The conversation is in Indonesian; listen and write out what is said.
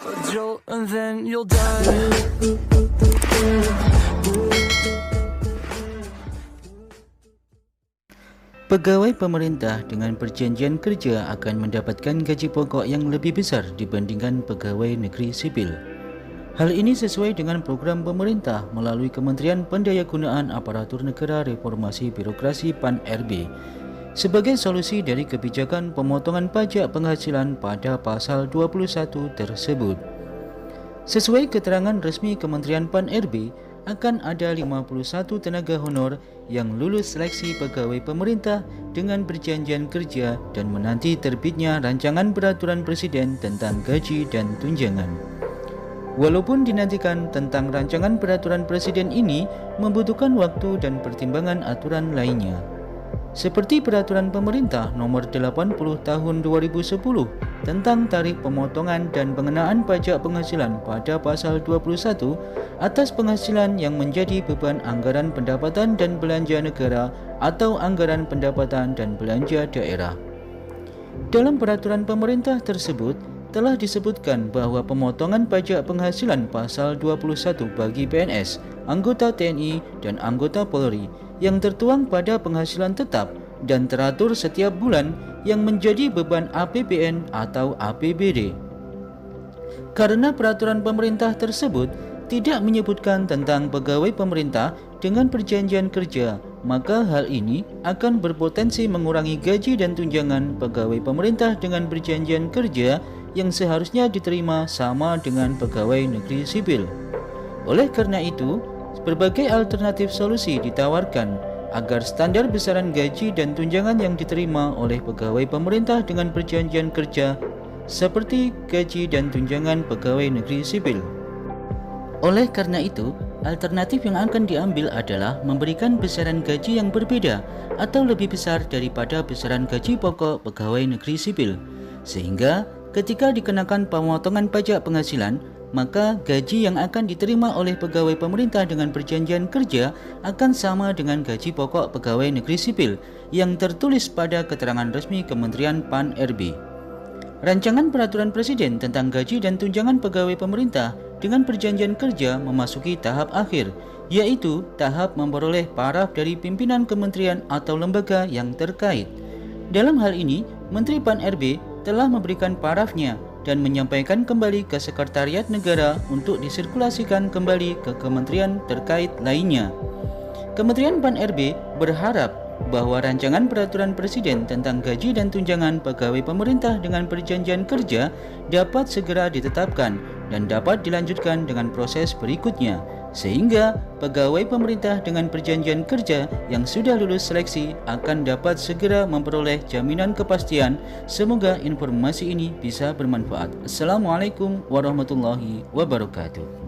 a jolt and then you'll die. Pegawai pemerintah dengan perjanjian kerja akan mendapatkan gaji pokok yang lebih besar dibandingkan pegawai negeri sipil. Hal ini sesuai dengan program pemerintah melalui Kementerian Pendayagunaan Aparatur Negara Reformasi Birokrasi PAN-RB sebagai solusi dari kebijakan pemotongan pajak penghasilan pada pasal 21 tersebut. Sesuai keterangan resmi Kementerian PAN-RB, akan ada 51 tenaga honor yang lulus seleksi pegawai pemerintah dengan perjanjian kerja dan menanti terbitnya rancangan peraturan presiden tentang gaji dan tunjangan. Walaupun dinantikan tentang rancangan peraturan presiden ini membutuhkan waktu dan pertimbangan aturan lainnya. Seperti peraturan pemerintah nomor 80 tahun 2010 tentang tarif pemotongan dan pengenaan pajak penghasilan pada pasal 21 atas penghasilan yang menjadi beban anggaran pendapatan dan belanja negara atau anggaran pendapatan dan belanja daerah. Dalam peraturan pemerintah tersebut telah disebutkan bahwa pemotongan pajak penghasilan pasal 21 bagi PNS, anggota TNI dan anggota Polri yang tertuang pada penghasilan tetap dan teratur setiap bulan yang menjadi beban APBN atau APBD. Karena peraturan pemerintah tersebut tidak menyebutkan tentang pegawai pemerintah dengan perjanjian kerja, maka hal ini akan berpotensi mengurangi gaji dan tunjangan pegawai pemerintah dengan perjanjian kerja yang seharusnya diterima sama dengan pegawai negeri sipil. Oleh karena itu, berbagai alternatif solusi ditawarkan agar standar besaran gaji dan tunjangan yang diterima oleh pegawai pemerintah dengan perjanjian kerja seperti gaji dan tunjangan pegawai negeri sipil. Oleh karena itu, alternatif yang akan diambil adalah memberikan besaran gaji yang berbeda atau lebih besar daripada besaran gaji pokok pegawai negeri sipil, sehingga ketika dikenakan pemotongan pajak penghasilan, maka gaji yang akan diterima oleh pegawai pemerintah dengan perjanjian kerja akan sama dengan gaji pokok pegawai negeri sipil yang tertulis pada keterangan resmi Kementerian PAN-RB. Rancangan peraturan presiden tentang gaji dan tunjangan pegawai pemerintah dengan perjanjian kerja memasuki tahap akhir, yaitu tahap memperoleh paraf dari pimpinan kementerian atau lembaga yang terkait. Dalam hal ini, Menteri PAN-RB telah memberikan parafnya dan menyampaikan kembali ke Sekretariat Negara untuk disirkulasikan kembali ke kementerian terkait lainnya. Kementerian PAN-RB berharap bahwa rancangan peraturan presiden tentang gaji dan tunjangan pegawai pemerintah dengan perjanjian kerja dapat segera ditetapkan dan dapat dilanjutkan dengan proses berikutnya, sehingga pegawai pemerintah dengan perjanjian kerja yang sudah lulus seleksi akan dapat segera memperoleh jaminan kepastian. Semoga informasi ini bisa bermanfaat. Assalamualaikum warahmatullahi wabarakatuh.